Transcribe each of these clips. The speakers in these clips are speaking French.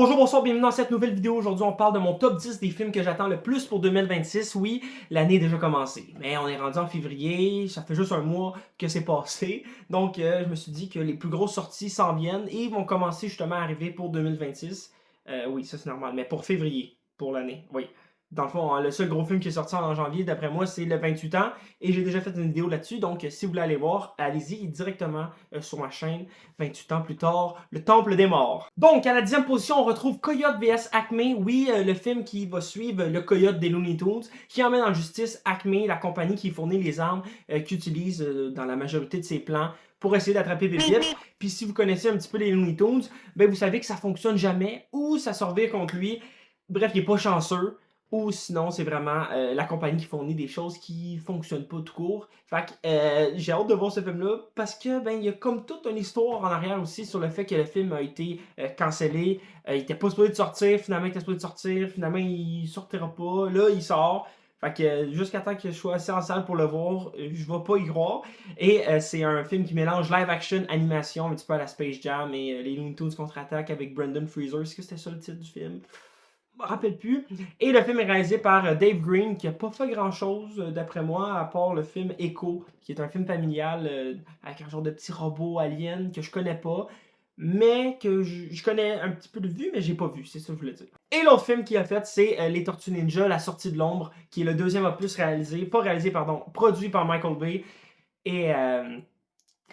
Bonjour, bonsoir, bienvenue dans cette nouvelle vidéo. Aujourd'hui, on parle de mon top 10 des films que j'attends le plus pour 2026. Oui, l'année est déjà commencée, mais on est rendu en février, ça fait juste un mois que c'est passé. Donc, je me suis dit que les plus grosses sorties s'en viennent et vont commencer justement à arriver pour 2026. Oui, ça c'est normal, mais pour février, pour l'année, oui. Dans le fond, hein, le seul gros film qui est sorti en janvier, d'après moi, c'est le 28 ans. Et j'ai déjà fait une vidéo là-dessus. Donc, si vous voulez aller voir, allez-y directement sur ma chaîne. 28 ans plus tard, le Temple des Morts. Donc, à la 10e position, on retrouve Coyote vs Acme. Oui, le film qui va suivre le Coyote des Looney Tunes, qui emmène en justice Acme, la compagnie qui fournit les armes qu'il utilise dans la majorité de ses plans pour essayer d'attraper Pépite. Puis si vous connaissez un petit peu les Looney Tunes, ben vous savez que ça fonctionne jamais ou ça se revire contre lui. Bref, il est pas chanceux. Ou sinon, c'est vraiment la compagnie qui fournit des choses qui fonctionnent pas tout court. Fait que j'ai hâte de voir ce film-là parce que ben il y a comme toute une histoire en arrière aussi sur le fait que le film a été cancellé. Il était pas supposé de sortir, finalement il était supposé de sortir, finalement il sortira pas. Là, il sort. Fait que jusqu'à temps que je sois assis en salle pour le voir, je vais pas y croire. Et c'est un film qui mélange live action, animation, un petit peu à la Space Jam et les Looney Tunes contre-attaque avec Brendan Fraser. Est-ce que c'était ça le titre du film? Je me rappelle plus. Et le film est réalisé par Dave Green, qui a pas fait grand chose, d'après moi, à part le film Echo, qui est un film familial avec un genre de petit robot alien que je connais pas, mais que je connais un petit peu de vue, mais j'ai pas vu, c'est ça que je voulais dire. Et l'autre film qu'il a fait, c'est Les Tortues Ninja, La Sortie de l'Ombre, qui est le deuxième opus réalisé, pas réalisé, pardon, produit par Michael Bay. Et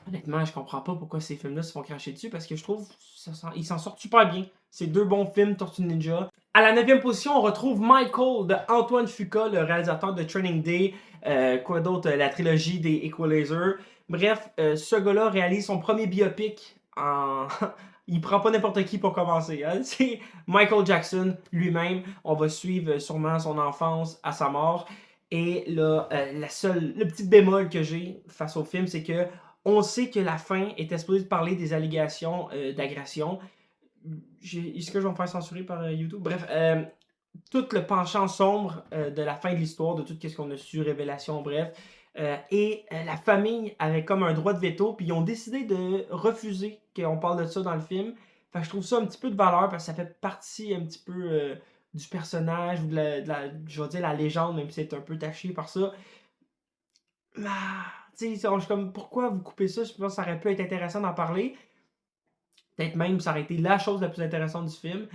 honnêtement, je comprends pas pourquoi ces films-là se font cracher dessus parce que je trouve qu'ils s'en sortent super bien. C'est deux bons films, Tortue Ninja. À la 9e position, on retrouve Michael de Antoine Fuqua, le réalisateur de Training Day. Quoi d'autre? La trilogie des Equalizer. Bref, ce gars-là réalise son premier biopic en. Il prend pas n'importe qui pour commencer. Hein? C'est Michael Jackson lui-même. On va suivre sûrement son enfance à sa mort. Et là, le petit bémol que j'ai face au film, c'est que on sait que la fin était supposée parler des allégations d'agression. Est-ce que je vais me faire censurer par YouTube? Bref, tout le penchant sombre de la fin de l'histoire, de tout ce qu'on a su, révélation, bref. Et la famille avait comme un droit de veto, puis ils ont décidé de refuser qu'on parle de ça dans le film. Fait que je trouve ça un petit peu de valeur parce que ça fait partie un petit peu du personnage ou je vais dire la légende, même si c'est un peu taché par ça. Ah, tu sais, je suis comme, pourquoi vous coupez ça? Je pense que ça aurait pu être intéressant d'en parler. Peut-être même ça aurait été la chose la plus intéressante du film.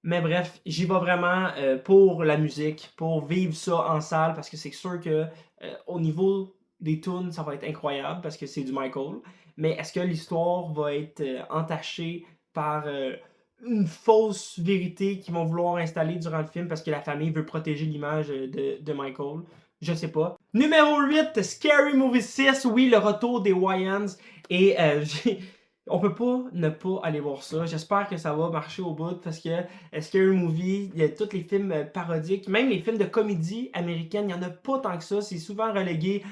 Mais bref, j'y vais vraiment pour la musique, pour vivre ça en salle, parce que c'est sûr que au niveau des tunes, ça va être incroyable, parce que c'est du Michael. Mais est-ce que l'histoire va être entachée par une fausse vérité qu'ils vont vouloir installer durant le film, parce que la famille veut protéger l'image de Michael? Je sais pas. Numéro 8, Scary Movie 6, oui, le retour des Wayans. Et on peut pas ne pas aller voir ça. J'espère que ça va marcher au bout parce que Scary Movie, il y a tous les films parodiques, même les films de comédie américaine, il n'y en a pas tant que ça. C'est souvent relégué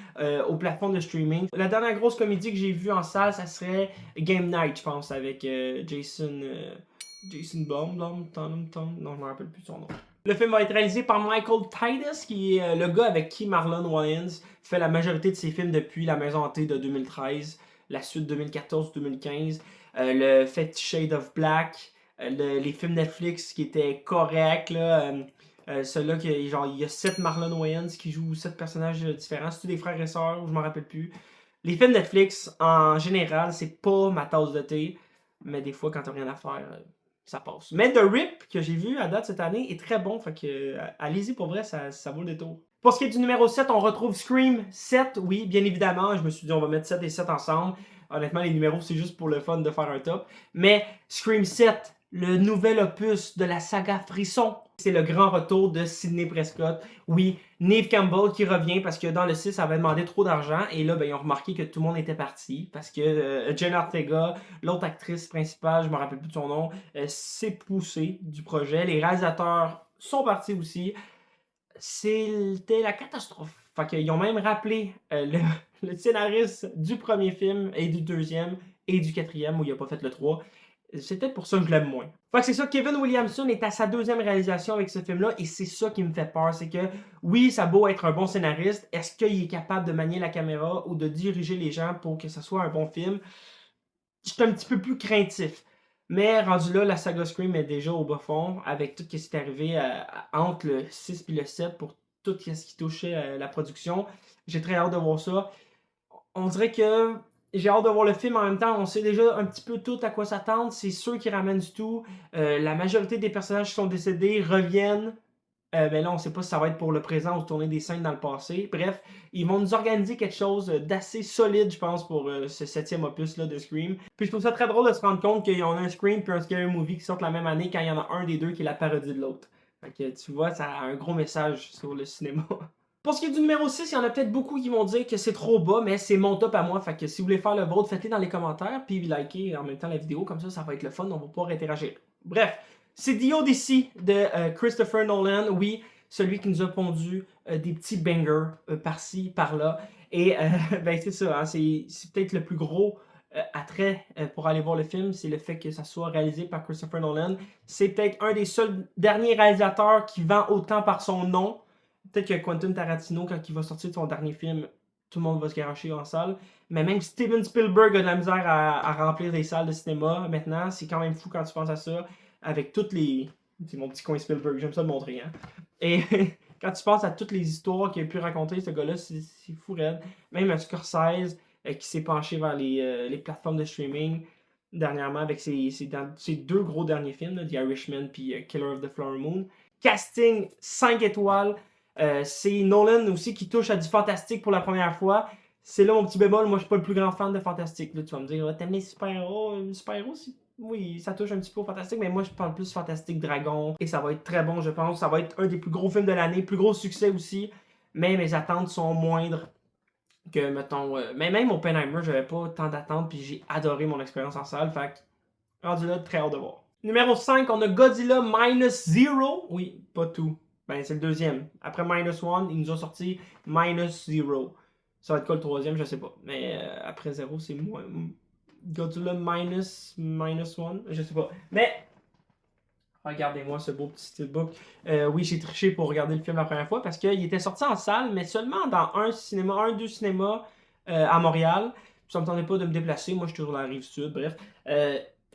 au plafond de streaming. La dernière grosse comédie que j'ai vue en salle, ça serait Game Night, je pense, avec Jason. Jason Blum, non, je me rappelle plus son nom. Le film va être réalisé par Michael Titus, qui est le gars avec qui Marlon Wayans fait la majorité de ses films depuis La Maison hantée de 2013, la suite 2014-2015, le Fifty Shades of Black, les films Netflix qui étaient corrects, là, celui-là, genre, il y a 7 Marlon Wayans qui jouent 7 personnages différents. C'est-tu des frères et sœurs, ou je m'en rappelle plus. Les films Netflix, en général, c'est pas ma tasse de thé, mais des fois, quand t'as rien à faire, ça passe. Mais The Rip, que j'ai vu à date cette année, est très bon, fait que allez-y pour vrai, ça vaut le détour. Pour ce qui est du numéro 7, on retrouve Scream 7, oui, bien évidemment, je me suis dit on va mettre 7 et 7 ensemble. Honnêtement, les numéros, c'est juste pour le fun de faire un top. Mais Scream 7, le nouvel opus de la saga Frisson, c'est le grand retour de Sidney Prescott. Oui, Neve Campbell qui revient parce que dans le 6, ça avait demandé trop d'argent. Et là, ben, ils ont remarqué que tout le monde était parti parce que Jenna Ortega, l'autre actrice principale, je ne me rappelle plus de son nom, s'est poussée du projet. Les réalisateurs sont partis aussi. C'était la catastrophe. Fait qu'ils ont même rappelé le scénariste du premier film et du deuxième et du quatrième où il n'a pas fait le 3. C'est peut-être pour ça que je l'aime moins. Fait que c'est ça, Kevin Williamson est à sa deuxième réalisation avec ce film-là et c'est ça qui me fait peur. C'est que oui, ça a beau être un bon scénariste, est-ce qu'il est capable de manier la caméra ou de diriger les gens pour que ce soit un bon film? Je suis un petit peu plus craintif. Mais rendu là, la saga Scream est déjà au bas fond avec tout ce qui est arrivé entre le 6 et le 7 pour tout ce qui touchait la production. J'ai très hâte de voir ça. On dirait que j'ai hâte de voir le film en même temps. On sait déjà un petit peu tout à quoi s'attendre. C'est sûr qu'ils ramènent du tout. La majorité des personnages qui sont décédés reviennent. Mais là, on ne sait pas si ça va être pour le présent ou tourner des scènes dans le passé. Bref, ils vont nous organiser quelque chose d'assez solide, je pense, pour ce 7e opus-là de Scream. Puis je trouve ça très drôle de se rendre compte qu'il y en a un Scream puis un Scary Movie qui sortent la même année quand il y en a un des deux qui est la parodie de l'autre. Fait que tu vois, ça a un gros message sur le cinéma. Pour ce qui est du numéro 6, il y en a peut-être beaucoup qui vont dire que c'est trop bas, mais c'est mon top à moi. Fait que si vous voulez faire le vôtre, faites-le dans les commentaires, puis likez en même temps la vidéo, comme ça va être le fun, on va pouvoir interagir. Bref, c'est The Odyssey de Christopher Nolan, oui, celui qui nous a pondu des petits bangers par-ci, par-là. Et ben c'est ça, hein, c'est peut-être le plus gros attrait pour aller voir le film, c'est le fait que ça soit réalisé par Christopher Nolan. C'est peut-être un des seuls derniers réalisateurs qui vend autant par son nom. Peut-être que Quentin Tarantino, quand il va sortir de son dernier film, tout le monde va se garocher en salle. Mais même Steven Spielberg a de la misère à remplir les salles de cinéma maintenant. C'est quand même fou quand tu penses à ça. Avec toutes les... C'est mon petit coin Spielberg, j'aime ça le montrer. Hein? Et quand tu penses à toutes les histoires qu'il a pu raconter, ce gars-là, c'est fou raide. Même un Scorsese qui s'est penché vers les plateformes de streaming dernièrement avec ses deux gros derniers films, là, The Irishman et Killer of the Flower Moon. Casting 5 étoiles. C'est Nolan aussi qui touche à du fantastique pour la première fois. C'est là mon petit bémol, moi je suis pas le plus grand fan de fantastique. Là, tu vas me dire, t'aimes les super-héros? Super-héros, oui, ça touche un petit peu au fantastique, mais moi je parle plus fantastique dragon. Et ça va être très bon, je pense. Ça va être un des plus gros films de l'année, plus gros succès aussi. Mais mes attentes sont moindres que, mettons... mais même Oppenheimer, j'avais pas tant d'attentes, puis j'ai adoré mon expérience en salle. Fait que, rendu là, très hâte de voir. Numéro 5, on a Godzilla Minus Zero. Oui, pas tout. Ben, c'est le deuxième. Après Minus One, il nous a sorti Minus Zero. Ça va être quoi le troisième, je sais pas. Mais après Zero, c'est moins. Godzilla Minus One, je sais pas. Mais, regardez-moi ce beau petit steelbook. Oui, j'ai triché pour regarder le film la première fois parce qu'il était sorti en salle, mais seulement dans deux cinémas à Montréal. Ça me tentait pas de me déplacer. Moi, je suis toujours dans la rive sud. Bref.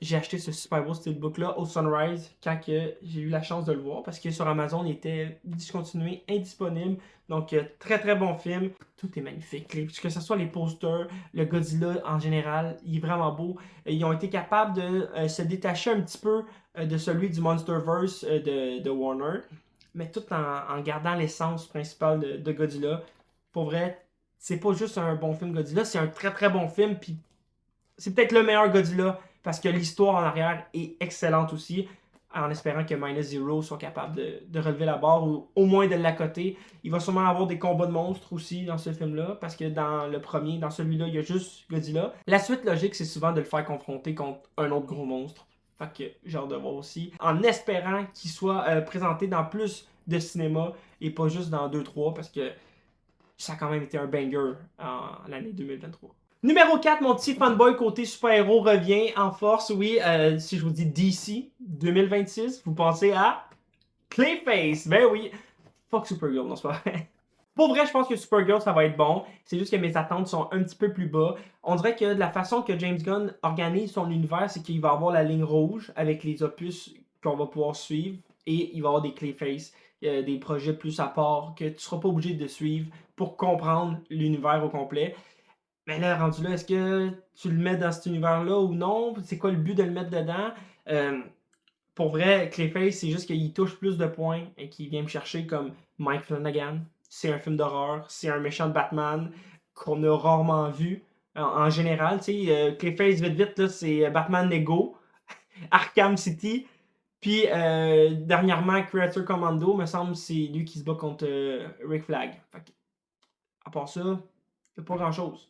J'ai acheté ce super beau steelbook-là au Sunrise quand j'ai eu la chance de le voir parce que sur Amazon, il était discontinué, indisponible. Donc, très très bon film. Tout est magnifique. Que ce soit les posters, le Godzilla en général, il est vraiment beau. Ils ont été capables de se détacher un petit peu de celui du Monsterverse de Warner, mais tout en gardant l'essence principale de Godzilla. Pour vrai, c'est pas juste un bon film Godzilla, c'est un très très bon film. Puis c'est peut-être le meilleur Godzilla parce que l'histoire en arrière est excellente aussi, en espérant que Minus Zero soit capable de relever la barre ou au moins de l'accoter. Il va sûrement avoir des combats de monstres aussi dans ce film-là, parce que dans le premier, dans celui-là, il y a juste Godzilla. La suite logique, c'est souvent de le faire confronter contre un autre gros monstre. Fait que j'ai hâte de voir aussi, en espérant qu'il soit présenté dans plus de cinéma et pas juste dans 2-3, parce que ça a quand même été un banger en l'année 2023. Numéro 4, mon petit fanboy côté super-héros revient en force. Oui, si je vous dis DC 2026, vous pensez à Clayface. Ben oui, fuck Supergirl, non c'est pas vrai. Pour vrai, je pense que Supergirl, ça va être bon. C'est juste que mes attentes sont un petit peu plus bas. On dirait que de la façon que James Gunn organise son univers, c'est qu'il va avoir la ligne rouge avec les opus qu'on va pouvoir suivre. Et il va y avoir des Clayface, des projets plus à part que tu ne seras pas obligé de suivre pour comprendre l'univers au complet. Mais là, rendu là, est-ce que tu le mets dans cet univers-là ou non? C'est quoi le but de le mettre dedans? Pour vrai, Clayface, c'est juste qu'il touche plus de points et qu'il vient me chercher comme Mike Flanagan. C'est un film d'horreur, c'est un méchant de Batman qu'on a rarement vu en général. Tu sais, Clayface, vite vite, là, c'est Batman Lego, Arkham City, puis dernièrement, Creature Commando, me semble, c'est lui qui se bat contre Rick Flag. Fait que, à part ça, il n'y a pas grand-chose.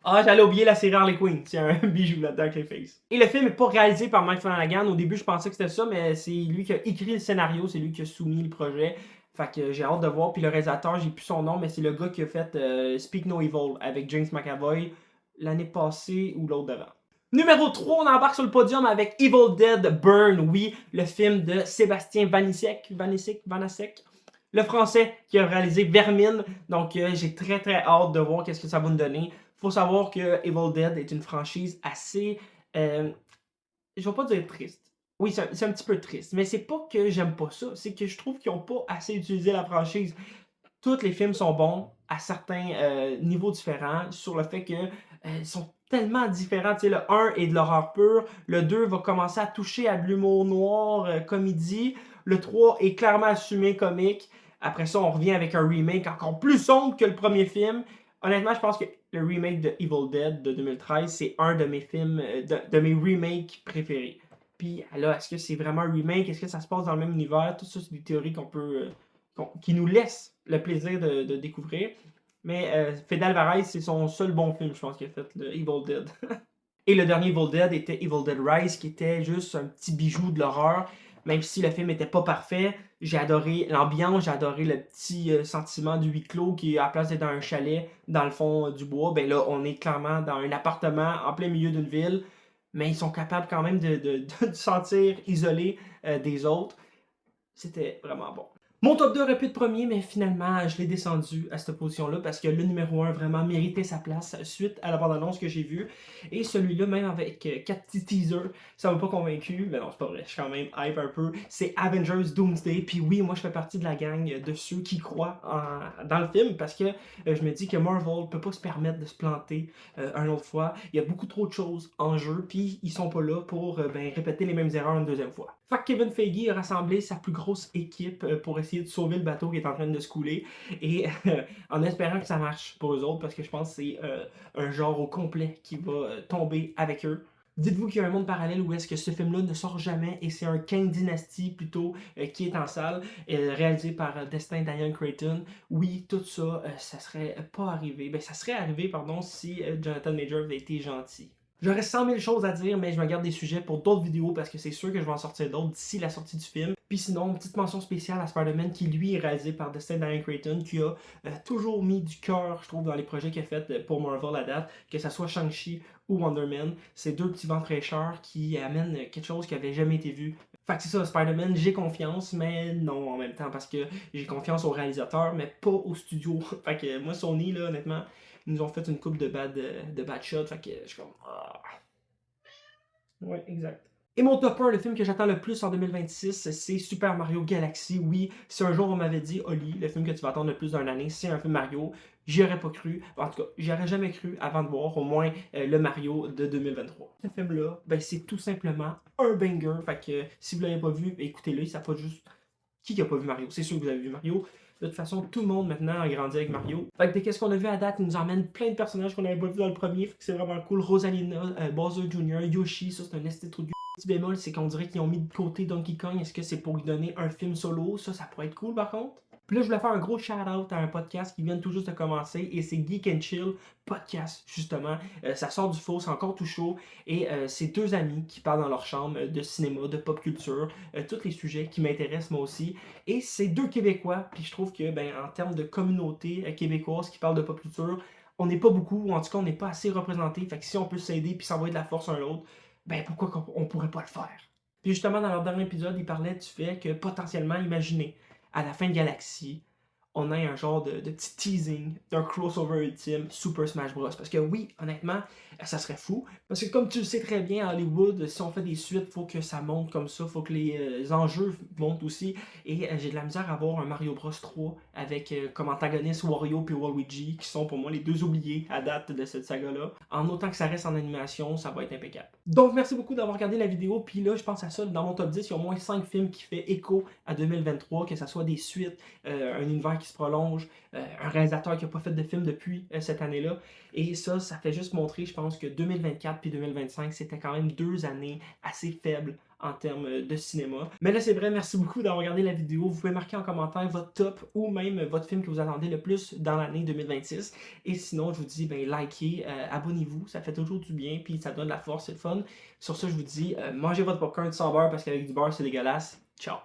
Ah, j'allais oublier la série Harley Quinn. C'est un bijou là-dedans, Clayface. Et le film n'est pas réalisé par Mike Flanagan. Au début, je pensais que c'était ça, mais c'est lui qui a écrit le scénario, c'est lui qui a soumis le projet. Fait que j'ai hâte de voir. Puis le réalisateur, j'ai plus son nom, mais c'est le gars qui a fait Speak No Evil avec James McAvoy l'année passée ou l'autre d'avant. Numéro 3, on embarque sur le podium avec Evil Dead Burn, oui, le film de Sébastien Vanissek, le français qui a réalisé Vermine. Donc j'ai très très hâte de voir qu'est-ce que ça va nous donner. Faut savoir que Evil Dead est une franchise assez je vais pas dire triste. Oui, c'est un petit peu triste, mais c'est pas que j'aime pas ça, c'est que je trouve qu'ils ont pas assez utilisé la franchise. Tous les films sont bons à certains, niveaux différents sur le fait que, ils sont tellement différents. Tu sais, le un est de l'horreur pure, le 2 va commencer à toucher à de l'humour noir, comédie, le 3 est clairement assumé comique. Après ça, on revient avec un remake encore plus sombre que le premier film. Honnêtement, je pense que le remake de Evil Dead de 2013, c'est un de mes films, de mes remakes préférés. Puis là, est-ce que c'est vraiment un remake? Est-ce que ça se passe dans le même univers? Tout ça, c'est des théories qu'on peut, qui nous laissent le plaisir de découvrir. Mais Fede Alvarez, c'est son seul bon film, je pense, qu'il a fait, le Evil Dead. Et le dernier Evil Dead était Evil Dead Rise, qui était juste un petit bijou de l'horreur. Même si le film n'était pas parfait, j'ai adoré l'ambiance, j'ai adoré le petit sentiment du huis clos qui, à la place d'être dans un chalet, dans le fond du bois, ben là, on est clairement dans un appartement en plein milieu d'une ville, mais ils sont capables quand même de se sentir isolés des autres. C'était vraiment bon. Mon top 2 aurait pu être premier, mais finalement, je l'ai descendu à cette position-là parce que le numéro 1 vraiment méritait sa place suite à la bande-annonce que j'ai vue. Et celui-là, même avec 4 petits teasers, ça m'a pas convaincu. Mais non, c'est pas vrai, je suis quand même hype un peu. C'est Avengers Doomsday. Puis oui, moi, je fais partie de la gang de ceux qui croient dans le film parce que je me dis que Marvel peut pas se permettre de se planter une autre fois. Il y a beaucoup trop de choses en jeu, puis ils sont pas là pour répéter les mêmes erreurs une deuxième fois. Fait que Kevin Feige a rassemblé sa plus grosse équipe pour essayer de sauver le bateau qui est en train de se couler et en espérant que ça marche pour eux autres parce que je pense que c'est un genre au complet qui va tomber avec eux. Dites-vous qu'il y a un monde parallèle où est-ce que ce film-là ne sort jamais et c'est un Kang Dynasty plutôt qui est en salle, réalisé par Destin Diane Creighton. Oui, tout ça, ça serait pas arrivé. Ben, ça serait arrivé, pardon, si Jonathan Majors avait été gentil. J'aurais 100 000 choses à dire, mais je me garde des sujets pour d'autres vidéos parce que c'est sûr que je vais en sortir d'autres d'ici la sortie du film. Puis sinon, petite mention spéciale à Spider-Man qui lui est réalisé par Destin Diane Creighton qui a toujours mis du cœur, je trouve, dans les projets qu'il a fait pour Marvel à date, que ce soit Shang-Chi ou Wonder Man. C'est deux petits vents de fraîcheur qui amènent quelque chose qui avait jamais été vu. Fait que c'est ça, Spider-Man, j'ai confiance, mais non en même temps, parce que j'ai confiance au réalisateur, mais pas au studio. Fait que moi, Sony, là, honnêtement, ils nous ont fait une coupe de bad shots, fait que je suis comme... Ah. Ouais, exact. Et mon top 1, le film que j'attends le plus en 2026, c'est Super Mario Galaxy. Oui, si un jour on m'avait dit, Oli, le film que tu vas attendre le plus d'une année, c'est un film Mario, j'y aurais pas cru. En tout cas, j'y aurais jamais cru avant de voir au moins le Mario de 2023. Ce film-là, ben, c'est tout simplement un banger. Fait que si vous l'avez pas vu, ben, écoutez-le, ça pas juste... Qui a pas vu Mario? C'est sûr que vous avez vu Mario. De toute façon, tout le monde maintenant a grandi avec Mario. Fait que qu'est-ce qu'on a vu à date, il nous emmène plein de personnages qu'on n'avait pas vu dans le premier. Fait que c'est vraiment cool. Rosalina, Bowser Jr., Yoshi, ça c'est un esti trop de petit bémol, c'est qu'on dirait qu'ils ont mis de côté Donkey Kong. Est-ce que c'est pour lui donner un film solo? Ça pourrait être cool par contre. Puis là, je voulais faire un gros shout-out à un podcast qui vient tout juste de commencer et c'est Geek and Chill podcast, justement. Ça sort du four, c'est encore tout chaud et c'est deux amis qui parlent dans leur chambre de cinéma, de pop culture, tous les sujets qui m'intéressent moi aussi. Et c'est deux Québécois, puis je trouve que, ben, en termes de communauté québécoise qui parle de pop culture, on n'est pas beaucoup, ou en tout cas, on n'est pas assez représenté. Fait que si on peut s'aider puis s'envoyer de la force un à l'autre, ben pourquoi on pourrait pas le faire? Puis justement, dans leur dernier épisode, ils parlaient du fait que potentiellement, imaginez, à la fin de Galaxy, on a un genre de petit teasing d'un crossover ultime Super Smash Bros. Parce que oui, honnêtement, ça serait fou. Parce que comme tu le sais très bien, à Hollywood, si on fait des suites, il faut que ça monte comme ça, il faut que les enjeux montent aussi. Et j'ai de la misère à voir un Mario Bros 3 avec comme antagoniste Wario et Waluigi, qui sont pour moi les deux oubliés à date de cette saga-là. En autant que ça reste en animation, ça va être impeccable. Donc merci beaucoup d'avoir regardé la vidéo. Puis là, je pense à ça, dans mon top 10, il y a au moins 5 films qui fait écho à 2023, que ce soit des suites, un univers qui se prolonge, un réalisateur qui n'a pas fait de film depuis cette année-là. Et ça fait juste montrer, je pense, que 2024 puis 2025, c'était quand même 2 années assez faibles en termes de cinéma. Mais là, c'est vrai, merci beaucoup d'avoir regardé la vidéo. Vous pouvez marquer en commentaire votre top ou même votre film que vous attendez le plus dans l'année 2026. Et sinon, je vous dis, ben, likez, abonnez-vous, ça fait toujours du bien, puis ça donne de la force, c'est le fun. Sur ça, je vous dis, mangez votre popcorn sans beurre parce qu'avec du beurre, c'est dégueulasse. Ciao!